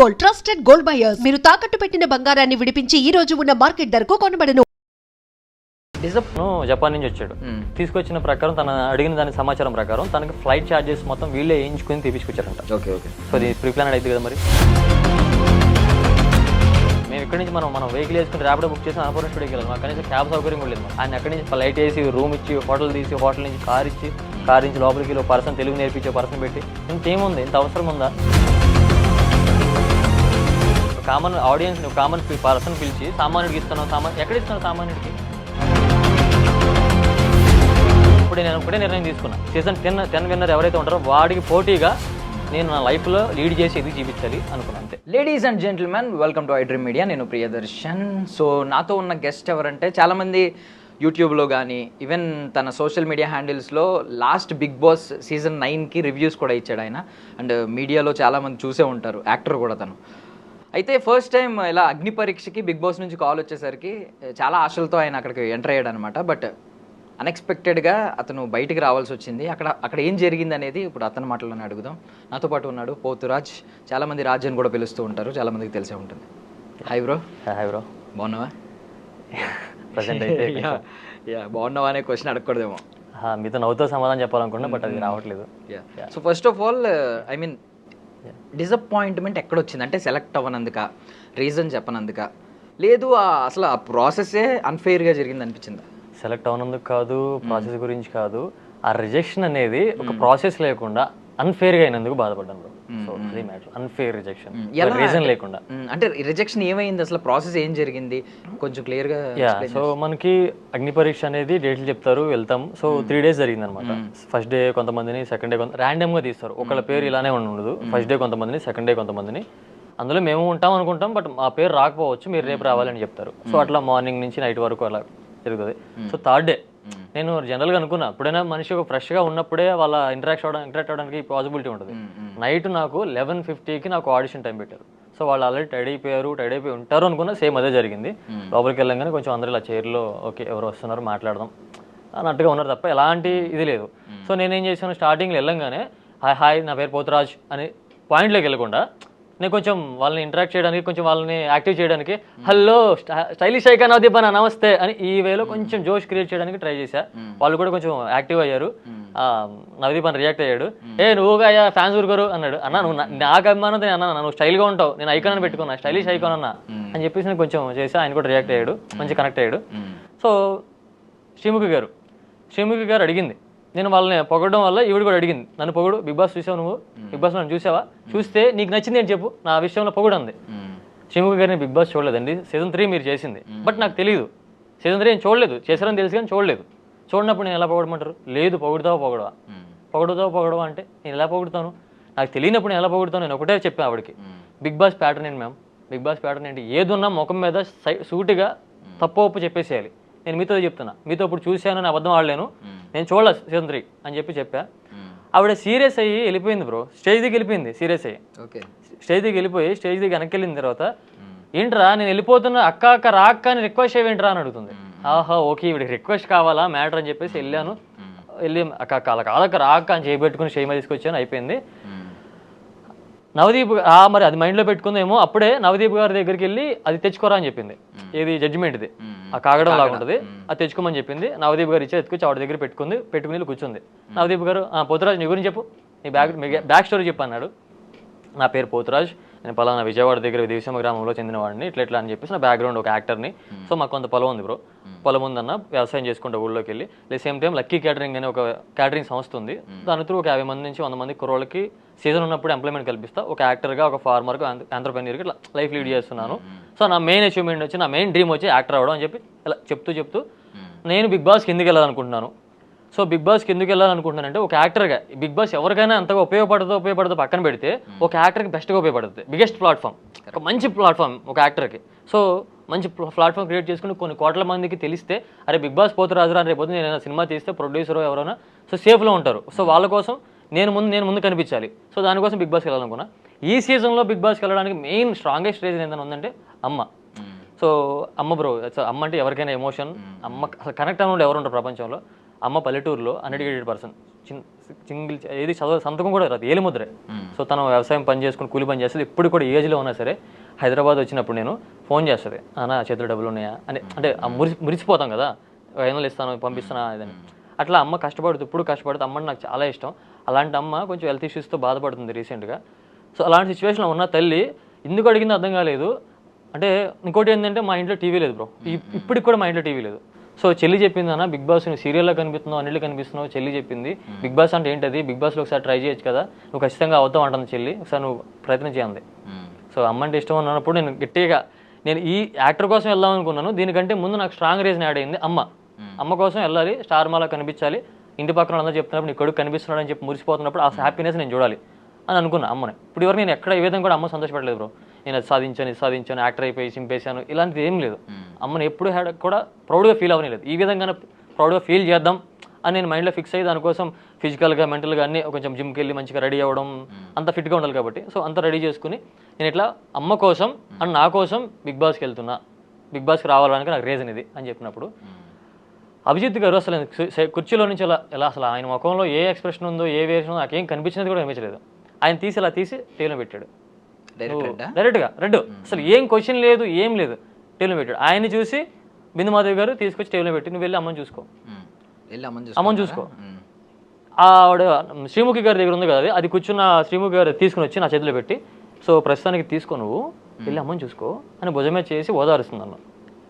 Gold, trusted gold buyers. మీరు తాకట్టు పెట్టిన బంగారాన్ని విడిపించి ఈ రోజు ఉన్న మార్కెట్ ధరకు కొనబడను. జపాన్ నుంచి వచ్చాడు. తీసుకొచ్చిన ప్రకారం తన అడిగిన దాని సమాచారం ప్రకారం తనకి ఫ్లైట్ ఛార్జెస్ మొత్తం వీళ్ళే వేయించుకుని తీపించుకొచ్చారంట. Okay okay. సో అది ప్రీప్లాన్ అయితే కదా మరి. మేము ఇక్కడి నుంచి మనం వెహికల్ వేసుకుని ర్యాపిడో బుక్ చేసి అన్నపూర్ణ స్టూడియోకి వెళ్ళాం. అక్కడి నుంచి క్యాబ్ సౌకర్యం కూడా లేదు. ఆయన అక్కడి నుంచి ఫ్లైట్ వేసి రూమ్ ఇచ్చి హోటల్ తీసి హోటల్ నుంచి కార్ ఇచ్చి కార్ నుంచి లోపలికి ఒక పర్సన్ తెలుగు నేర్పించే పర్సన్ పెట్టి ఇంకేముంది, ఇంత అవసరం ఉందా? కామన్ ఆడియన్స్ కామన్ పర్సన్ పిలిచి సామాన్యుడికి ఇస్తున్నావు, ఎక్కడ ఇస్తున్నావు సామాన్యుడికి? నేను ఒకటే నిర్ణయం తీసుకున్నా, సీజన్ 10 విన్నర్ ఎవరైతే ఉంటారో వాడికి పోటీగా నేను నా లైఫ్లో లీడ్ చేసి ఎదిగి చూపించాలి అనుకున్నాను అంతే. Ladies and gentlemen, welcome to iDream Media. నేను ప్రియదర్శన్. సో నాతో ఉన్న గెస్ట్ ఎవరంటే చాలామంది యూట్యూబ్లో కానీ ఈవెన్ తన సోషల్ మీడియా హ్యాండిల్స్లో లాస్ట్ బిగ్ బాస్ సీజన్ 9కి రివ్యూస్ కూడా ఇచ్చాడు ఆయన. అండ్ మీడియాలో చాలామంది చూసే ఉంటారు, యాక్టర్ కూడా తను. అయితే ఫస్ట్ టైం ఇలా అగ్ని పరీక్షకి బిగ్ బాస్ నుంచి కాల్ వచ్చేసరికి చాలా ఆశలతో ఆయన అక్కడికి ఎంటర్ అయ్యాడు అనమాట. బట్ అన్ఎక్స్పెక్టెడ్గా అతను బయటికి రావాల్సి వచ్చింది. అక్కడ ఏం జరిగింది అనేది ఇప్పుడు అతని మాటల్లోనే అడుగుదాం. నాతో పాటు ఉన్నాడు పోతురాజ్. చాలామంది రాజ్ అని కూడా పిలుస్తూ ఉంటారు, చాలామందికి తెలిసే ఉంటుంది. Hi bro. Hi bro. బాగున్నావా? ప్రజెంట్ అయితే బాగున్నావా అనే క్వశ్చన్ అడగకూడదేమో. మీతో నవ్వుతో సమాధానం చెప్పాలనుకున్నా, బట్ అది రావట్లేదు. So first of all I mean disappointment ఎక్కడొచ్చింది అంటే సెలెక్ట్ అవ్వనందుక, రీజన్ చెప్పనందుక, లేదు అసలు ఆ ప్రాసెస్సే అన్ఫెయిర్గా జరిగింది అనిపించిందా? సెలెక్ట్ అవునందుకు కాదు, ప్రాసెస్ గురించి కాదు, ఆ రిజెక్షన్ అనేది ఒక ప్రాసెస్ లేకుండా అన్ఫేర్గా అయినందుకు బాధపడ్డాను. సో అది మ్యాటర్, అన్ఫేర్ రిజెక్షన్, రీజన్ లేకుండా. అంటే రిజెక్షన్ ఏమైంది అసలు, ప్రాసెస్ ఏం జరిగింది కొంచెం క్లియర్గా? సో మనకి అగ్ని పరీక్ష అనేది డేట్లు చెప్తారు, వెళ్తాం. సో 3 days జరిగింది అనమాట. ఫస్ట్ డే కొంతమందిని, సెకండ్ డే ర్యాండమ్ గా తీస్తారు. ఒకళ్ళ పేరు ఇలానే ఉండదు. ఫస్ట్ డే కొంతమందిని, సెకండ్ డే కొంతమందిని. అందులో మేము ఉంటాం అనుకుంటాం, బట్ మా పేరు రాకపోవచ్చు, మీరు రేపు రావాలని చెప్తారు. సో అట్లా మార్నింగ్ నుంచి నైట్ వరకు అలా జరుగుతుంది. సో థర్డ్ డే నేను జనరల్గా అనుకున్నా, ఎప్పుడైనా మనిషి ఒక ఫ్రెష్గా ఉన్నప్పుడే వాళ్ళ ఇంటరాక్ట్ అవ్వడానికి పాసిబిలిటీ ఉంటుంది. నైట్ నాకు 11:50కి నాకు ఆడిషన్ టైం పెట్టారు. సో వాళ్ళు ఆల్రెడీ టైడ్ అయిపోయి ఉంటారు అనుకున్నా. సేమ్ అదే జరిగింది. లోపలికి వెళ్ళంగానే కొంచెం అందరూ ఇలా చైర్లో ఓకే ఎవరు వస్తున్నారు మాట్లాడదాం అన్నట్టుగా ఉన్నారు తప్ప ఎలాంటి ఇది లేదు. సో నేనేం చేశాను, స్టార్టింగ్లో వెళ్ళంగానే హాయ్ నా పేరు పోతురాజ్ అని పాయింట్లోకి వెళ్ళకుండా నేను కొంచెం వాళ్ళని ఇంటరాక్ట్ చేయడానికి, కొంచెం వాళ్ళని యాక్టివ్ చేయడానికి హలో స్టైలిష్ ఐకా నవదీప్ అన్న నమస్తే అని ఈ వేలో కొంచెం జోష్ క్రియేట్ చేయడానికి ట్రై చేశా. వాళ్ళు కూడా కొంచెం యాక్టివ్ అయ్యారు. నవదీప్ అని రియాక్ట్ అయ్యాడు. నువ్వుగా అయ్యా ఫ్యాన్స్ ఊరుకోరు అన్నాడు. అన్న నువ్వు నాకు అభిమానం అన్న, నువ్వు స్టైల్గా ఉంటావు, నేను ఐకాన్ అని పెట్టుకున్నా, స్టైలిష్ ఐకాన్ అన్న అని చెప్పేసి నేను కొంచెం చేసి ఆయన కూడా రియాక్ట్ అయ్యాడు, మంచి కనెక్ట్ అయ్యాడు. సో శ్రీముఖి గారు అడిగింది, నేను వాళ్ళని పొగడడం వల్ల ఈవిడ కూడా అడిగింది, నన్ను పొగడు, బిగ్ బాస్ చూసావు నువ్వు, బిగ్ బాస్ నన్ను చూసావా, చూస్తే నీకు నచ్చింది అని చెప్పు, నా విషయంలో పొగడు అంది. శ్రీముఖి గారిని బిగ్ బాస్ చూడలేదండి, సీజన్ 3 మీరు చేసింది, బట్ నాకు తెలియదు. సీజన్ 3 నేను చూడలేదు, చేశారని తెలుసు కానీ చూడలేదు. చూడనప్పుడు నేను ఎలా పొగడమంటారు? లేదు పొగుడుతావా పొగడవా అంటే నేను ఎలా పొగుడుతాను, నాకు తెలియనప్పుడు నేను ఎలా పొగుడుతాను? నేను ఒకటే చెప్పాను ఆవిడకి, బిగ్ బాస్ ప్యాటర్న్ ఏంటి మ్యామ్, బిగ్ బాస్ ప్యాటర్న్ ఏంటి, ఏదున్నా ముఖం మీద సూటిగా తప్పు ఒప్పు చెప్పేసేయాలి. నేను మీతో చెప్తున్నా, మీతో ఇప్పుడు చూశాను, నేను అబద్ధం ఆడలేను, నేను చూడలేదు సీజన్ 3 అని చెప్పా. ఆవిడ సీరియస్ అయ్యి వెళ్ళిపోయింది బ్రో, స్టేజ్ దిగి వెళ్ళిపోయింది సీరియస్ అయ్యి. స్టేజ్ దిగి వెనక్కి వెళ్ళిన తర్వాత ఏంట్రా నేను వెళ్ళిపోతున్నా, అక్క రాక్క అని రిక్వెస్ట్ చేయవేంట్రా అని అడుగుతుంది. ఆహా ఓకే ఇవిడికి రిక్వెస్ట్ కావాలా మ్యాటర్ అని చెప్పేసి వెళ్ళి అక్క అలా కాదక్క రాక్క అని చేయబెట్టుకుని షేమ తీసుకొచ్చాను, అయిపోయింది. నవదీప్ మరి అది మైండ్లో పెట్టుకుందేమో, అప్పుడే నవదీప్ గారి దగ్గరికి వెళ్ళి అది తెచ్చుకోరా అని చెప్పింది. ఏది జడ్జిమెంట్ది, ఆ కాగడం లాగా ఉంటుంది, అది తెచ్చుకోమని చెప్పింది. నవదీప్ గారు ఇచ్చే ఎత్తుకొచ్చి ఆవిడ దగ్గర పెట్టుకుని కూర్చుంది. నవదీప్ గారు పోతురాజ్ నీ గురించి చెప్పు, నీ బ్యాక్ స్టోరీ చెప్పు అన్నాడు. నా పేరు పోతురాజ్, నేను పలానా విజయవాడ దగ్గర దివిసీమ గ్రామంలో చెందినవాడిని, ఇట్లా అని చెప్పేసి నా బ్యాక్గ్రౌండ్ ఒక యాక్టర్ని. సో మాకు కొంత పొలం ఉంది బ్రో, పొలం ఉందన్న వ్యవసాయం చేసుకుంటే ఊళ్ళోకి వెళ్ళి, సేమ్ టైం లక్కీ క్యాటరింగ్ అనే ఒక క్యాటరింగ్ సంస్థ ఉంది. దాని త్రూ ఒక 50 మంది నుంచి 100 మంది కుర్రోళ్ళకి సీజన్ ఉన్నప్పుడు ఎంప్లాయ్మెంట్ కల్పిస్తా. ఒక యాక్టర్గా, ఒక ఫార్మర్గా, ఆంట్రప్రెన్యూర్గా ఇట్లా లైఫ్ లీడ్ చేస్తున్నాను. సో నా మెయిన్ అచీవ్మెంట్ వచ్చి, నా మెయిన్ డ్రీమ్ వచ్చి యాక్టర్ అవ్వడం అని చెప్పి ఇలా చెప్తూ నేను బిగ్ బాస్కి ఎందుకు వెళ్ళాలనుకుంటున్నాను. సో బిగ్ బాస్కి ఎందుకు వెళ్ళాలనుకుంటున్నానంటే, ఒక యాక్టర్గా బిగ్ బాస్ ఎవరికైనా అంతగా ఉపయోగపడుతుందో పక్కన పెడితే ఒక యాక్టర్కి బెస్ట్గా ఉపయోగపడుతుంది. బిగ్గెస్ట్ ప్లాట్ఫామ్, ఒక మంచి ప్లాట్ఫామ్ ఒక యాక్టర్కి. సో మంచి ప్లాట్ఫామ్ క్రియేట్ చేసుకుని కొన్ని కోట్ల మందికి తెలిస్తే, అరే బిగ్ బాస్ పోతురాజురా అని రేపు నేను సినిమా తీస్తే ప్రొడ్యూసర్ ఎవరైనా సో సేఫ్లో ఉంటారు. సో వాళ్ళ కోసం నేను ముందు కనిపించాలి. సో దానికోసం బిగ్ బాస్కి వెళ్ళాలనుకున్నా. ఈ సీజన్లో బిగ్ బాస్కి వెళ్ళడానికి మెయిన్ స్ట్రాంగెస్ట్ రీజన్ ఏంటని ఉందంటే అమ్మ. సో అమ్మ బ్రో, అమ్మ అంటే ఎవరికైనా ఎమోషన్, అమ్మ అసలు కనెక్ట్ అవ్వడం ఎవరు ఉంటారు ప్రపంచంలో. అమ్మ పల్లెటూరులో అన్ఎడ్యుకేటెడ్ పర్సన్, సింగిల్ ఏది సంతకం కూడా రాదు, ఏలి ముద్రే. సో తను వ్యవసాయం పని చేసుకుని కూలి పని చేస్తుంది. ఇప్పుడు కూడా ఏజ్లో ఉన్నా సరే హైదరాబాద్ వచ్చినప్పుడు నేను ఫోన్ చేస్తుంది, అన్న చేతులు డబ్బులు ఉన్నాయా అని. అంటే మురిసిపోతాం కదా, 500 ఇస్తాను పంపిస్తానా ఇదని. అట్లా అమ్మ కష్టపడుతూ ఇప్పుడు కష్టపడుతూ, అమ్మని నాకు చాలా ఇష్టం. అలాంటి అమ్మ కొంచెం హెల్త్ ఇష్యూస్తో బాధపడుతుంది రీసెంట్గా. సో అలాంటి సిచ్యువేషన్లో ఉన్న తల్లి ఎందుకు అడిగిందో అర్థం కాలేదు. అంటే ఇంకోటి ఏంటంటే మా ఇంట్లో టీవీ లేదు బ్రో, ఇప్పటికి కూడా మా ఇంట్లో టీవీ లేదు. సో చెల్లి చెప్పింది, అన్న బిగ్ బాస్ నువ్వు సీరియల్లో కనిపిస్తున్నావు, అన్నిట్లో కనిపిస్తున్నావు. చెల్లి చెప్పింది బిగ్ బాస్ అంటే ఏంటది, బిగ్ బాస్లో ఒకసారి ట్రై చేయొచ్చు కదా, నువ్వు ఖచ్చితంగా అవుతావు అంటుంది చెల్లి, ఒకసారి నువ్వు ప్రయత్నం చేయండి. సో అమ్మ అంటే ఇష్టం అన్నప్పుడు నేను గట్టిగా నేను ఈ యాక్టర్ కోసం వెళ్దాం అనుకున్నాను. దీనికంటే ముందు నాకు స్ట్రాంగ్ రీజన్ యాడ్ అయింది అమ్మ కోసం వెళ్ళాలి, స్టార్ మాలా కనిపించాలి, ఇంటి పక్కన అందరూ చెప్తున్నప్పుడు నీ కొడుకు కనిపిస్తున్నాడు అని చెప్పి మురిసిపోతున్నప్పుడు ఆ హ్యాపీనెస్ నేను చూడాలి అని అనుకున్నా అమ్మని. ఇప్పుడు వరకు నేను ఎక్కడ ఏ విధంగా కూడా అమ్మ సంతోషపడలేదు బ్రో. నేను అది సాధించాను, యాక్టర్ అయిపోయి చింపేశాను, ఇలాంటిది ఏం లేదు. అమ్మని ఎప్పుడు కూడా ప్రౌడ్గా ఫీల్ అవ్వలేదు. ఈ విధంగానే ప్రౌడ్గా ఫీల్ చేద్దాం అని నేను మైండ్లో ఫిక్స్ అయ్యి దానికోసం ఫిజికల్గా మెంటల్గా అన్నీ కొంచెం జిమ్కి వెళ్ళి మంచిగా రెడీ అవ్వడం, అంత ఫిట్గా ఉండాలి కాబట్టి సో అంత రెడీ చేసుకుని నేను ఇట్లా అమ్మ కోసం అండ్ నా కోసం బిగ్ బాస్కి వెళ్తున్నా, బిగ్ బాస్కి రావాలని నాకు రీజన్ ఇది అని చెప్పినప్పుడు అభిజిత్ గారు అసలు కుర్చీలో నుంచి ఎలా అసలు ఆయన ముఖంలో ఏ ఎక్స్ప్రెషన్ ఉందో, ఏ వేరియేషన్ ఉందో నాకేం కనిపించినది కూడా కనిపించలేదు. ఆయన ఇలా తీసి టేబుల్ పెట్టాడు డైరెక్ట్గా రెడ్, అసలు ఏం క్వశ్చన్ లేదు, ఏం లేదు, టేబుల్ పెట్టాడు. ఆయన్ని చూసి బిందుమాధవి గారు తీసుకొచ్చి టేబుల్ పెట్టి నువ్వు వెళ్ళి అమ్మని చూసుకో, అమ్మని చూసుకో. ఆవిడ శ్రీముఖి గారి దగ్గర ఉంది కదా, అది కూర్చున్న శ్రీముఖి గారు తీసుకుని వచ్చి నా చేతిలో పెట్టి, సో ప్రస్తుతానికి తీసుకో, నువ్వు వెళ్ళి అమ్మని చూసుకో అని భుజమే చేసి ఓదారుస్తుంది అన్న.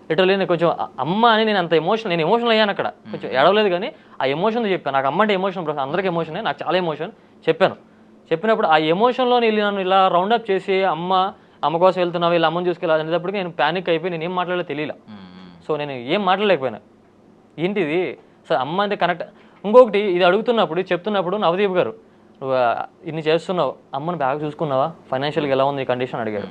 లిటరల్లీ నేను కొంచెం అమ్మ అని నేను అంత నేను ఎమోషనల్ అయ్యాను అక్కడ, కొంచెం ఏడవలేదు కానీ ఆ ఎమోషన్ చెప్పాను. నాకు అమ్మ అంటే ఎమోషన్, అందరికీ ఎమోషనే, నాకు చాలా ఎమోషన్ చెప్పినప్పుడు ఆ ఎమోషన్లో నన్ను ఇలా రౌండప్ చేసి అమ్మ కోసం వెళ్తున్నావు, ఇలా అమ్మని చూసుకెళ్ళి అనేటప్పటికి నేను ప్యానిక్ అయిపోయి నేను ఏం మాట్లాడలేదు తెలియలా. సో నేను ఏం మాట్లాడలేకపోయినా, ఏంటిది సార్ అమ్మ అంటే కనెక్ట్. ఇంకొకటి ఇది చెప్తున్నప్పుడు నవదీప్ గారు నువ్వు ఇన్ని చేస్తున్నావు, అమ్మని బాగా చూసుకున్నావా, ఫైనాన్షియల్గా ఎలా ఉంది కండిషన్ అడిగాడు.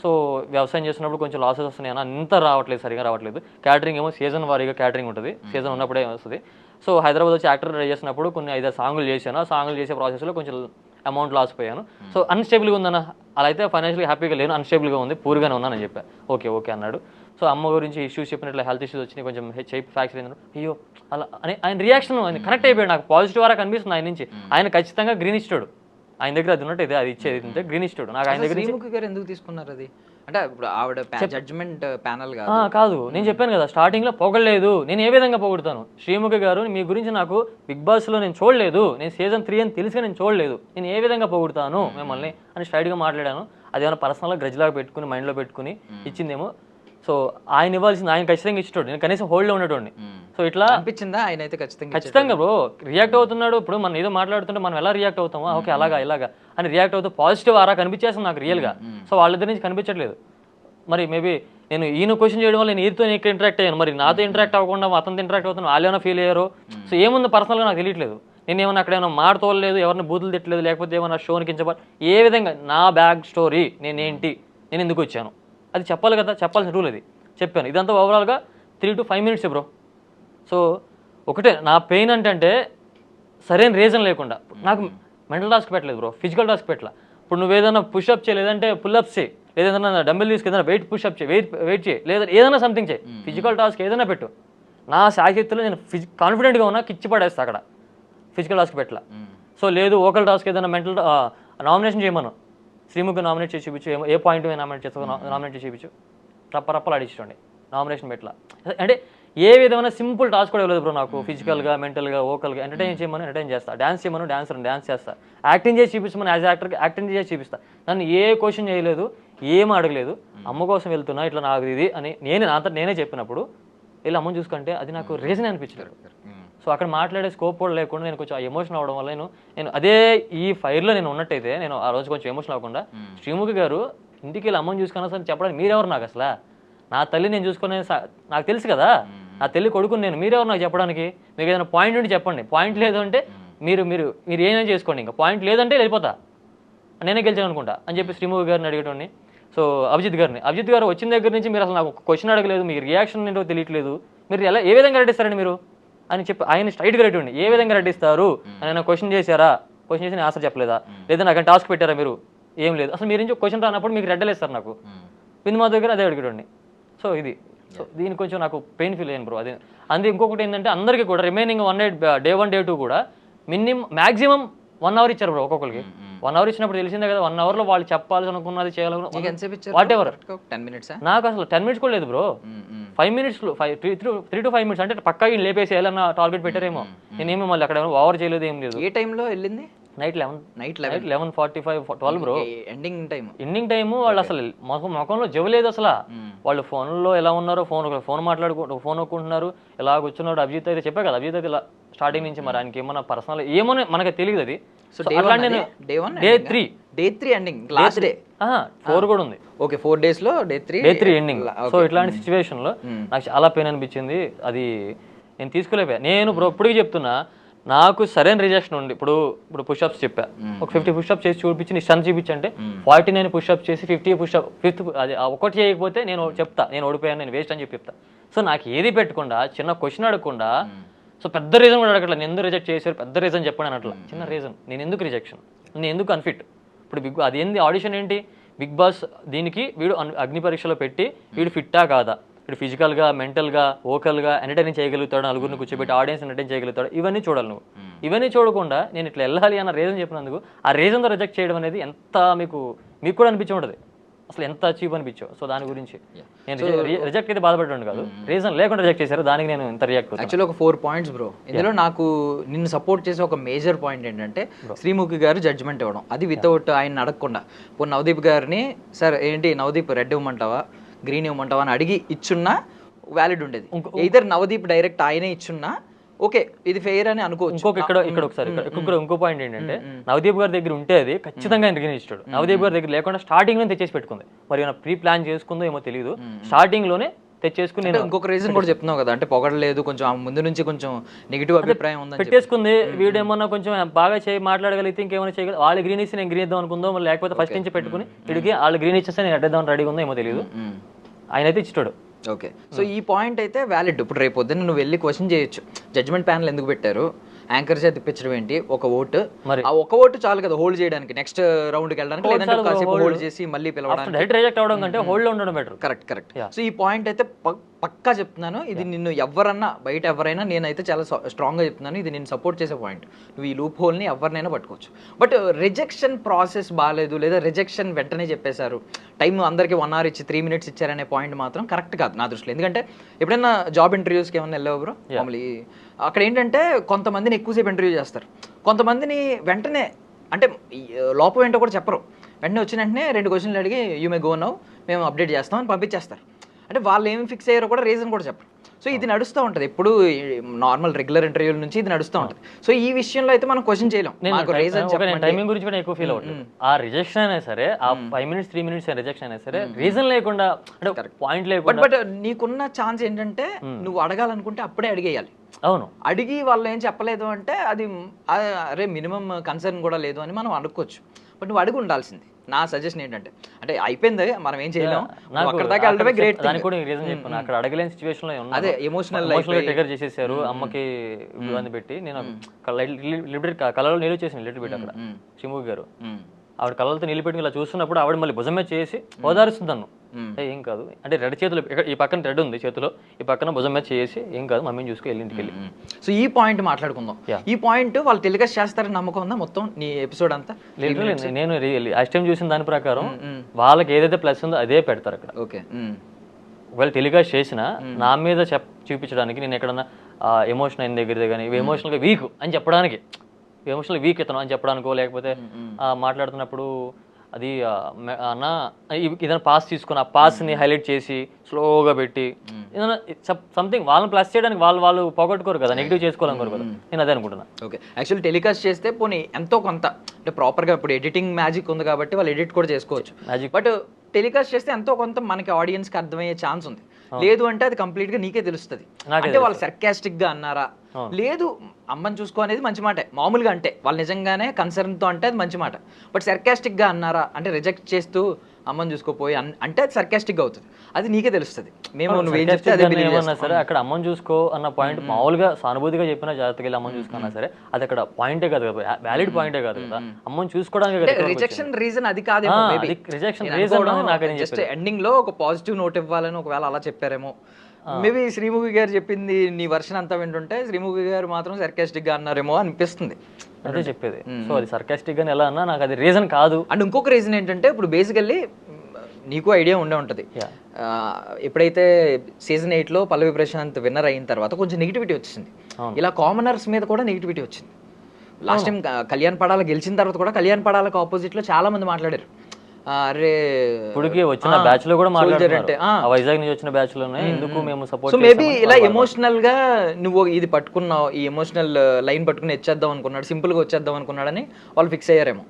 సో వ్యవసాయం చేస్తున్నప్పుడు కొంచెం లాసెస్ వస్తున్నాయి అన్న, అంత సరిగా రావట్లేదు. క్యాటరింగ్ ఏమో సీజన్ వారీగా క్యాటరింగ్ ఉంటుంది, సీజన్ ఉన్నప్పుడే వస్తుంది. సో హైదరాబాద్ వచ్చి యాక్టర్ ట్రై చేసినప్పుడు కొన్ని 5 సాంగులు చేశాను, ఆ సాంగులు చేసే ప్రాసెస్లో కొంచెం అమౌంట్ లాస్ పోయాను. సో అన్స్టేబుల్గా ఉందన్న, అలా అయితే ఫైనాన్షియల్గా హ్యాపీగా లేను, అన్స్టేబుల్గా ఉంది, పూర్గానే ఉన్నానని చెప్పా. ఓకే అన్నాడు. సో అమ్మ గురించి ఇష్యూస్ చెప్పినట్లు హెల్త్ ఇష్యూస్ వచ్చినాయి, కొంచెం ఫ్రాక్చర్ అయింది, అయ్యో అలా అని ఆయన రియాక్షన్ కనెక్ట్ అయిపోయాడు. నాకు పాజిటివ్ వారా కనిపిస్తుంది ఆయన నుంచి. ఆయన ఖచ్చితంగా గ్రీన్ ఇచ్చాడు, ఆయన దగ్గర అది ఉన్నట్టు అది ఇచ్చేది గ్రీన్ ఇచ్చాడు నాకు. ఆయన దగ్గర శ్రీముఖి గారు ఎందుకు తీసుకున్నారు అది, అంటే ఇప్పుడు ఆవిడ జడ్జ్మెంట్ ప్యానల్ కాదు, నేను చెప్పాను కదా స్టార్టింగ్లో పొగడలేదు. నేను ఏ విధంగా పొగుడుతాను, శ్రీముఖి గారు మీ గురించి నాకు బిగ్ బాస్లో నేను చూడలేదు, నేను సీజన్ 3 అని తెలిసి నేను చూడలేదు, నేను ఏ విధంగా పొగుడుతాను మిమ్మల్ని అని స్ట్రైట్గా మాట్లాడాను. అది ఏమైనా పర్సనల్గా గ్రజ్లాగా పెట్టుకుని మైండ్లో పెట్టుకుని ఇచ్చిందేమో. సో ఆయన ఇవ్వాల్సింది ఆయన ఖచ్చితంగా ఇచ్చాడు, నేను కనీసం హోల్డ్లో ఉండేటోడిని. సో ఇట్లా అనిపించిందా ఆయన అయితే ఖచ్చితంగా బ్రో రియాక్ట్ అవుతున్నాడు. ఇప్పుడు మనం ఏదో మాట్లాడుతుంటే మనం ఎలా రియాక్ట్ అవుతామో, ఓకే ఇలాగా అని రియాక్ట్ అవుతూ పాజిటివ్ ఆరా కనిపించేస్తుంది నాకు రియల్గా. సో వాళ్ళిద్దరి నుంచి కనిపించట్లేదు. మరి మేబీ నేను ఈయన క్వశ్చన్ చేయడం వల్ల నేను ఈతో ఎక్కువ ఇంటరాక్ట్ అయ్యాను, మరి నాతో ఇంటరాక్ట్ అవ్వకుండా అతనితో ఇంటరాక్ట్ అవుతాను, వాళ్ళు ఏమైనా ఫీల్ అయ్యారో. సో ఏముందో పర్సనల్గా నాకు తెలియట్లేదు. నేను ఏమన్నా అక్కడ ఏమైనా మాడుతోలేదు, ఎవరిని బూతులు తిట్టలేదు, లేకపోతే ఏమైనా షోని కించబడి ఏ విధంగా నా బ్యాక్ స్టోరీ నేనేంటి, నేను ఎందుకు వచ్చాను అది చెప్పాలి కదా, చెప్పాల్సిన రూల్ అది చెప్పాను. ఇదంతా ఓవరాల్గా 3 to 5 minutes బ్రో. సో ఒకటే నా పెయిన్ అంటే సరైన రీజన్ లేకుండా నాకు మెంటల్ టాస్క్ పెట్టలేదు బ్రో, ఫిజికల్ టాస్క్ పెట్టలే. ఇప్పుడు నువ్వు ఏదైనా పుషప్ చేయి, లేదంటే పుల్అప్స్ చేయి, ఏదైనా డంబెల్ తీసుకు ఏదైనా పుషప్ చేయి, వెయిట్ చేయి, లేదా ఏదైనా సంథింగ్ చేయి, ఫిజికల్ టాస్క్ ఏదైనా పెట్టు. నా శాశక్తిలో నేను కాన్ఫిడెంట్గా ఉన్నా కిచ్చి పడేస్తా అక్కడ, ఫిజికల్ టాస్క్ పెట్టలే. సో లేదు ఓకల్ టాస్క్ ఏదైనా మెంటల్ నామినేషన్ చేయమను, శ్రీముఖి నామినేట్ చేసి చూపించు, ఏ పాయింట్ నామినేట్ చేస్తావు నామినేట్ చేసి చూపించు, రప్పలు ఆడించండి, నామినేషన్ పెట్టలా. అంటే ఏ విధమైన సింపుల్ టాస్క్ కూడా ఇవ్వలేదు బ్రో నాకు. ఫిజికల్గా మెంటల్గా ఓకల్గా ఎంటర్టైన్ చేయమని ఎంటర్టైన్ చేస్తా, డ్యాన్స్ చేయమను డ్యాన్స్ చేస్తా, యాక్టింగ్ చేసి చూపించమని యాజ్ యాక్టర్కి యాక్టింగ్ చేసి చూపిస్తా. నన్ను ఏ క్వశ్చన్ చేయలేదు, ఏం అడగలేదు. అమ్మ కోసం వెళ్తున్నా, ఇట్లా నాకు ఇది అని నేనే చెప్పినప్పుడు వెళ్ళి అమ్మని చూసుకుంటే అది నాకు రీజన్ అనిపించలేదు. సో అక్కడ మాట్లాడే స్కోప్ కూడా లేకుండా నేను కొంచెం ఎమోషన్ అవ్వడం వల్ల నేను అదే ఈ ఫైర్లో నేను ఉన్నట్టయితే నేను ఆ రోజు కొంచెం ఎమోషన్ అవ్వకుండా శ్రీముఖి గారు ఇంటికి వెళ్ళి అమ్మని చూసుకున్నా సార్ చెప్పడానికి మీరెవరు నాకు, అసలు నా తల్లి నేను చూసుకునే నాకు తెలుసు కదా, నా తల్లి కొడుకుని నేను, మీరెవరు నాకు చెప్పడానికి, మీకు ఏదైనా పాయింట్ ఉంటే చెప్పండి, పాయింట్ లేదు అంటే మీరు ఏమైనా చేసుకోండి, ఇంకా పాయింట్ లేదంటే వెళ్ళిపోతా, నేనే గెలిచాను అనుకుంటా అని చెప్పి శ్రీముఖి గారిని అడిగేటోని. సో అభిజిత్ గారు వచ్చిన దగ్గర నుంచి మీరు అసలు నాకు క్వశ్చన్ అడగలేదు, మీకు రియాక్షన్ ఏంటో తెలియట్లేదు, మీరు ఏ విధంగా రెడ్డిస్తారండి మీరు అని చెప్పి ఆయన స్ట్రైట్గా రెడ్డి ఏ విధంగా రెడ్డిస్తారు అని క్వశ్చన్ చేశారా, క్వశ్చన్ చేసి ఆన్సర్ చెప్పలేదా, లేదా నాకు టాస్క్ పెట్టారా, మీరు ఏం లేదు, అసలు మీరు నుంచి క్వశ్చన్ రానప్పుడు మీకు రెడ్డలేస్తారు నాకు. బిందుమాధవ్ దగ్గర అదే అడిగేటోండి. సో ఇది సో దీని కొంచెం నాకు పెయిన్ ఫీల్ అయ్యాను బ్రో. అది అందుకే ఇంకొకటి ఏంటంటే అందరికీ కూడా రిమైనింగ్ 1 night డే 1 డే 2 కూడా మాక్సిమం 1 hour ఇచ్చారు బ్రో ఒక్కొక్కరికి. 1 hour ఇచ్చినప్పుడు తెలిసిందే కదా, 1 hourలో వాళ్ళు చెప్పాల్సి అనుకున్నది చేయాలనుకున్నది వాట్ ఎవర్. 10 minutes నాకు అసలు 10 minutes కూడా లేదు బ్రో. 5 minutes 3 to 5 minutes అంటే పక్కా ఈయన లేపేసి వెళ్ళన్న టార్గెట్ పెట్టారేమో. నేనేమో మళ్ళీ అక్కడ ఓవర్ చేయలేదు, ఏం లేదు. ఏ టైంలో వెళ్ళింది? Night 11:45 12 bro. ఎండింగ్ టైము వాళ్ళు అసలు ముఖంలో జవలేదు అసలు. వాళ్ళు ఫోన్లో ఎలా ఉన్నారో ఫోన్ ఒక్కుంటున్నారు, ఇలా కూర్చున్నాడు. అభిజిత్ అయితే చెప్పా కదా, అభిజిత్ అయితే ఇలా స్టార్టింగ్ నుంచి మరి ఆయనకి ఏమన్నా పర్సనల్ ఏమో మనకు తెలియదు అది. డే 3 ఎండింగ్, లాస్ట్ డే 4 కూడా ఉంది. ఓకే, 4 days లో డే 3 ఎండింగ్. సో ఇట్లాంటి సిచ్యువేషన్ లో నాకు చాలా పెయిన్ అనిపించింది. అది నేను తీసుకోలేకపోయా. నేను బ్రో ఇప్పటికీ చెప్తున్నా, నాకు సరైన రిజెక్షన్ ఉంది. ఇప్పుడు పుషప్స్ చెప్పా, ఒక 50 పుషప్స్ చేసి చూపించి నీ స్ట్రెంత్ చూపించంటే 49 పుషప్స్ చేసి 50 పుషప్ అది ఒకటి చేయకపోతే నేను చెప్తా నేను ఓడిపోయాను, నేను వేస్ట్ అని చెప్తా. సో నాకు ఏది పెట్టకుండా చిన్న క్వశ్చన్ అడగకుండా, సో పెద్ద రీజన్ కూడా అడగట్లేదు. నేను ఎందుకు రిజెక్ట్ చేశారు, పెద్ద రీజన్ చెప్పండి అని అట్లా. చిన్న రీజన్, నేను ఎందుకు రిజెక్షన్, నేను ఎందుకు అన్ఫిట్. ఇప్పుడు అది ఏంది ఆడిషన్ ఏంటి, బిగ్ బాస్ దీనికి వీడు అగ్ని పరీక్షలో పెట్టి వీడు ఫిట్టా కాదా, వీడు ఫిజికల్గా మెంటల్గా వోకల్గా ఎంటర్టైన్ చేయగలుగుతాడు, నలుగురిని కూర్చోబెట్టి ఆడియన్స్ ఎంటర్టైన్ చేయగలుగుతాడు, ఇవన్నీ చూడాలి నువ్వు. ఇవన్నీ చూడకుండా నేను ఇట్లా వెళ్ళాలి అన్న రీజన్ చెప్పినందుకు ఆ రీజన్తో రిజెక్ట్ చేయడం అనేది ఎంత మీకు కూడా అనిపించి ఉంటుంది, అసలు ఎంత చీప్ అనిపించో. సో దాని గురించి నేను రిజెక్ట్ అయితే బాధపడ్డాను కాదు, రీజన్ లేకుండా రిజెక్ట్ చేశారు, దానికి నేను ఎంత రియాక్ట్. యాక్చువల్లీ ఒక 4 points బ్రో. ఇందులో నాకు నిన్ను సపోర్ట్ చేసే ఒక మేజర్ పాయింట్ ఏంటంటే శ్రీముఖి గారు జడ్జ్మెంట్ ఇవ్వడం, అది వితౌట్ ఆయన అడగకుండా. ఇప్పుడు నవదీప్ గారిని సార్ ఏంటి నవదీప్ రెడ్ ఇవ్వమంటావా గ్రీన్ ఇవ్వమంటావా అని అడిగి ఇచ్చున్నా వ్యాలిడ్ ఉండేది. ఇద్దరు నవదీప్ డైరెక్ట్ ఆయనే ఇచ్చున్నా ఓకే, ఇది ఫెయిర్ అని అనుకోవచ్చు. ఇంకో పాయింట్ ఏంటంటే నవదీప్ గారి దగ్గర ఉంటే అది ఖచ్చితంగా ఆయన ఇచ్చాడు. నవదీప్ గారి దగ్గర లేకుండా స్టార్టింగ్ లోనే తెచ్చేసి పెట్టుకుంది, మరి ఏమైనా ప్రీ ప్లాన్ చేసుకుందో ఏమో తెలియదు, స్టార్టింగ్ లోనే తెచ్చేసుకుని. ఇంకొక రీజన్ కూడా చెప్తున్నావు కదా, అంటే పొగడలేదు, కొంచెం ముందు నుంచి కొంచెం నెగిటివ్ అభిప్రాయం ఉందని పెట్టేసుకుంది. వీడేమన్నా కొంచెం బాగా మాట్లాడగలిగితే ఇంకేమైనా చేయగలి, వాళ్ళు గ్రీన్ ఇచ్చి నేను గ్రీన్ ఇద్దాం అనుకుందో, మరి లేకపోతే ఫస్ట్ నుంచి పెట్టుకుని వీడికి వాళ్ళు గ్రీన్ ఇచ్చేస్తే నేను అడ్డేద్దాం రెడీగా ఉందో ఏమో తెలియదు, ఆయన అయితే ఇచ్చాడు. ఓకే, సో ఈ పాయింట్ అయితే వ్యాలిడ్. ఇప్పుడు రేపు పొద్దున్న నువ్వు వెళ్ళి క్వశ్చన్ చేయొచ్చు, జడ్జ్మెంట్ ప్యానల్ ఎందుకు పెట్టారు, యాంకర్ చేతి తిప్పించడం ఏంటి, ఒక ఓటు, మరి ఆ ఒక ఓటు చాలు కదా హోల్డ్ చేయడానికి, నెక్స్ట్ రౌండ్కి వెళ్ళడానికి, లేదంటే కాసేపు హోల్డ్ చేసి మళ్ళీ పిలవడానికి. డైరెక్ట్ రిజెక్ట్ అవడం కంటే హోల్డ్ లో ఉండడం బెటర్. కరెక్ట్. సో ఈ పాయింట్ అయితే పక్కా చెప్తున్నాను, ఇది నిన్ను ఎవరన్నా బయట ఎవరైనా, నేనైతే చాలా స్ట్రాంగ్గా చెప్తున్నాను, ఇది నేను సపోర్ట్ చేసే పాయింట్. నువ్వు ఈ లూప్ హోల్ని ఎవరినైనా పట్టుకోవచ్చు. బట్ రిజెక్షన్ ప్రాసెస్ బాగాలేదు, లేదా రిజెక్షన్ వెంటనే చెప్పేశారు, టైం అందరికీ 1 hour ఇచ్చి 3 minutes ఇచ్చారనే పాయింట్ మాత్రం కరెక్ట్ కాదు నా దృష్టిలో. ఎందుకంటే ఎప్పుడైనా జాబ్ ఇంటర్వ్యూస్కి ఏమన్నా వెళ్ళావు బ్రో, మామూలు అక్కడ ఏంటంటే కొంతమందిని ఎక్కువసేపు ఇంటర్వ్యూ చేస్తారు, కొంతమందిని వెంటనే అంటే లోపం ఏంటో కూడా చెప్పరు, వెంటనే వచ్చిన వెంటనే 2 questions అడిగి యూ మే గో నౌ, మేము అప్డేట్ చేస్తామని పంపించేస్తారు. అంటే వాళ్ళు ఏమి ఫిక్స్ అయ్యారో కూడా రీజన్ కూడా చెప్పరు. సో ఇది నడుస్తూ ఉంటుంది ఎప్పుడు నార్మల్ రెగ్యులర్ ఇంటర్వ్యూల నుంచి ఇది నడుస్తూ ఉంటుంది. సో ఈ విషయంలో అయితే మనం క్వశ్చన్ చేయలేం. టైమింగ్ గురించి కూడా ఎక్కువ ఫీల్ అవుతుంది. ఆ రిజెక్షన్ అయినా సరే, ఆ 5 minutes 3 minutes రిజెక్షన్ అయినా సరే, రీజన్ లేకుండా అంటే పాయింట్ లేకుండా. బట్ నీకున్న ఛాన్స్ ఏంటంటే నువ్వు అడగాలనుకుంటే అప్పుడే అడిగేయాలి. అవును, అడిగి వాళ్ళు ఏం చెప్పలేదు అంటే అది అరే మినిమం కన్సర్న్ కూడా లేదు అని మనం అనుకోవచ్చు. బట్ నువ్వు అడిగి ఉండాల్సింది. నా సజెషన్ ఏంటంటే, అంటే అయిపోయింది మనం ఏం చేయలేం, అక్కడ దాకా వెళ్ళడమే గ్రేట్. దానికి కూడా రీజన్ చెప్పాను, అక్కడ అడగలేని సిచువేషన్ లో ఉన్నా, అదే ఎమోషనల్ ట్రిగర్ చేసేసారు, అమ్మకి ఇబ్బంది పెట్టి. నేను కళ్ళలో నీళ్ళు వచ్చేసాను లిటిల్ బిట్ అక్కడ. షిముఖి గారు ఆవిడ కళ్ళతో నీళ్ళు పెట్టి ఇలా చూస్తున్నప్పుడు ఆవిడ మళ్ళీ భుజం మీద చేసి ఓదారుస్తుంది నన్ను, ఏం కాదు అంటే రెడ్ చేతులు, ఈ పక్కన రెడ్ ఉంది చేతిలో, ఈ పక్కన భుజం మీద చేసి ఏం కాదు మమ్మీని చూసుకు వెళ్ళి ఇంటికి వెళ్ళి. సో ఈ పాయింట్ మాట్లాడుకుందాం. ఈ పాయింట్ వాళ్ళు టెలికాస్ట్ చేస్తారని నమ్మకం ఉందా మొత్తం నీ ఎపిసోడ్ అంతా? నేను లాస్ట్ టైం చూసిన దాని ప్రకారం వాళ్ళకి ఏదైతే ప్లస్ ఉందో అదే పెడతారు అక్కడ. ఓకే, ఒకవేళ టెలికాస్ట్ చేసినా నా మీద చూపించడానికి, నేను ఎక్కడన్నా ఎమోషన్ అయిన దగ్గర కానీ ఎమోషనల్గా వీక్ అని చెప్పడానికి, ఎమోషనల్ వీక్ ఇతను అని చెప్పడానికో, లేకపోతే మాట్లాడుతున్నప్పుడు అది అన్న ఏదైనా పాస్ తీసుకుని ఆ పాస్ని హైలైట్ చేసి స్లోగా పెట్టి ఏదైనా సంథింగ్ వాళ్ళని ప్లస్ చేయడానికి వాళ్ళు పోగొట్టుకోరు కదా, నెగిటివ్ చేసుకోవాలనుకోరు కదా, నేను అదే అనుకుంటున్నా. ఓకే, యాక్చువల్లీ టెలికాస్ట్ చేస్తే పోనీ ఎంతో కొంత అంటే ప్రాపర్గా, ఇప్పుడు ఎడిటింగ్ మ్యాజిక్ ఉంది కాబట్టి వాళ్ళు ఎడిట్ కూడా చేసుకోవచ్చు, బట్ టెలికాస్ట్ చేస్తే ఎంతో కొంత మనకి ఆడియన్స్కి అర్థమయ్యే ఛాన్స్ ఉంది. లేదు అంటే అది కంప్లీట్గా నీకే తెలుస్తుంది. అంటే వాళ్ళు సర్కాస్టిక్గా అన్నారా, లేదు అమ్మని చూసుకో అనేది మంచి మాట మామూలుగా, అంటే వాళ్ళు నిజంగానే కన్సర్న్తో అంటే అది మంచి మాట. బట్ సర్కాస్టిక్గా అన్నారా, అంటే రిజెక్ట్ చేస్తూ అమ్మని చూసుకోపోయి అంటే అది సర్కాస్టిక్గా అవుతుంది, అది నీకే తెలుస్తుంది. మేము నువ్వేం చెప్తే అదే believe ఏమన్నా చేస్తాం. సరే అక్కడ అమ్మని చూసుకో అన్న పాయింట్ మామూలుగా సానుభూతిగా చెప్పిన జాగ్రత్తగా వెళ్ళి అమ్మని చూసుకున్నా సరే అది అక్కడ పాయింటే కాదు కదా, వ్యాలిడ్ పాయింటే కాదు కదా, అమ్మని చూసుకోవడానికి అంటే రిజెక్షన్ రీజన్ అది కాదేమో, మేబీ రిజెక్షన్ రీజన్ నాకు జస్ట్ ఎండింగ్ లో ఒక పాజిటివ్ నోట్ ఇవ్వాలని ఒకవేళ అలా చెప్పారేమో. మేబీ శ్రీముఖి గారు చెప్పింది నీ వర్షన్ అంతా వింటుంటే శ్రీముఖి గారు మాత్రం సర్కాస్టిక్ గా అన్నారేమో అనిపిస్తుంది. అదే చెప్పేది. సో అది సర్కాస్టిక్ గా ఎలా అన్నా నాకు అది రీజన్ కాదు. అండ్ ఇంకొక రీజన్ ఏంటంటే ఇప్పుడు బేసికల్లీ నీకు ఐడియా ఉండే ఉంటుంది, ఎప్పుడైతే సీజన్ 8లో పల్లవి ప్రశాంత్ విన్నర్ అయిన తర్వాత కొంచెం నెగిటివిటీ వచ్చింది, ఇలా కామనర్స్ మీద కూడా నెగిటివిటీ వచ్చింది. లాస్ట్ టైం కళ్యాణ్ పడాల గెలిచిన తర్వాత కూడా కళ్యాణ్ పడాలకు ఆపోజిట్ లో చాలా మంది మాట్లాడారు, అరే ఇప్పటికి వచ్చిన బ్యాచ్ లో కూడా మాట్లాడారంటే వైజాగ్ నుంచి వచ్చిన బ్యాచ్ లోనే ఎందుకు మేము సపోర్ట్. సో మేబీ ఇలా ఎమోషనల్ గా నువ్వు ఇది పట్టుకున్నావు, ఈ ఎమోషనల్ లైన్ పట్టుకుని వచ్చేద్దాం అనుకున్నాడు, సింపుల్ గా వచ్చేద్దాం అనుకున్నాడని వాళ్ళు ఫిక్స్ అయ్యారేమో,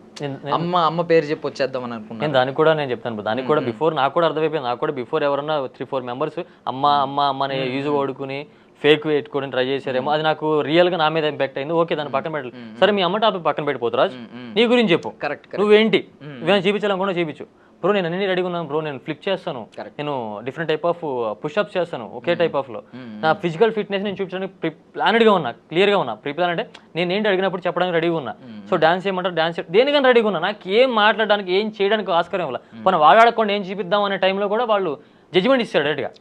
అమ్మ పేరు చెప్పి వచ్చేద్దాం అని అనుకున్నాను. నేను దానికి కూడా నేను చెప్తాను, దానికి కూడా బిఫోర్ నాకు కూడా అర్థమైపోయింది, నాకు కూడా బిఫోర్ ఎవరన్నా 3-4 మెంబర్స్ అమ్మ అమ్మ అమ్మ అని యూజ్ ఓడుకుని ఫేక్ పెట్టుకొని ట్రై చేశారేమో, అది నాకు రియల్ గా నా మీద ఇంపాక్ట్ అయింది. ఓకే దాన్ని పక్కన పెట్టాలి, సరే మీ అమ్మ టాపిక్ పక్కన పెట్టిపోతు రాజ్, నీ గురించి చెప్పు, కరెక్ట్ నువ్వేంటి నువ్వేమైనా చూపించాలనుకున్నా చూపించు. బ్రో నేను అన్ని రెడీగా ఉన్నాను బ్రో, నేను ఫ్లిప్ చేస్తాను, నేను డిఫరెంట్ టైప్ ఆఫ్ పుష్అప్స్ చేస్తాను ఒకే టైప్ ఆఫ్ లో, నా ఫిజికల్ ఫిట్నెస్ నేను చూపించడానికి ప్లానెడ్ గా ఉన్నా, క్లియర్ గా ఉన్నా. ప్రీ ప్లాన్ అంటే నేను ఏంటి అడిగినప్పుడు చెప్పడానికి రెడీగా ఉన్నా. సో డాన్స్ చేయమంటారు డాన్స్ దేనికని రెడీగా ఉన్నా, నాకు ఏం మాట్లాడడానికి ఏం చేయడానికి ఆస్కారం ఇవ్వాలి. మనం వాడాడకుండా ఏం చూపిద్దాం అనే టైంలో కూడా వాళ్ళు జడ్జిమెంట్ ఇస్తారు డైరెక్ట్గా.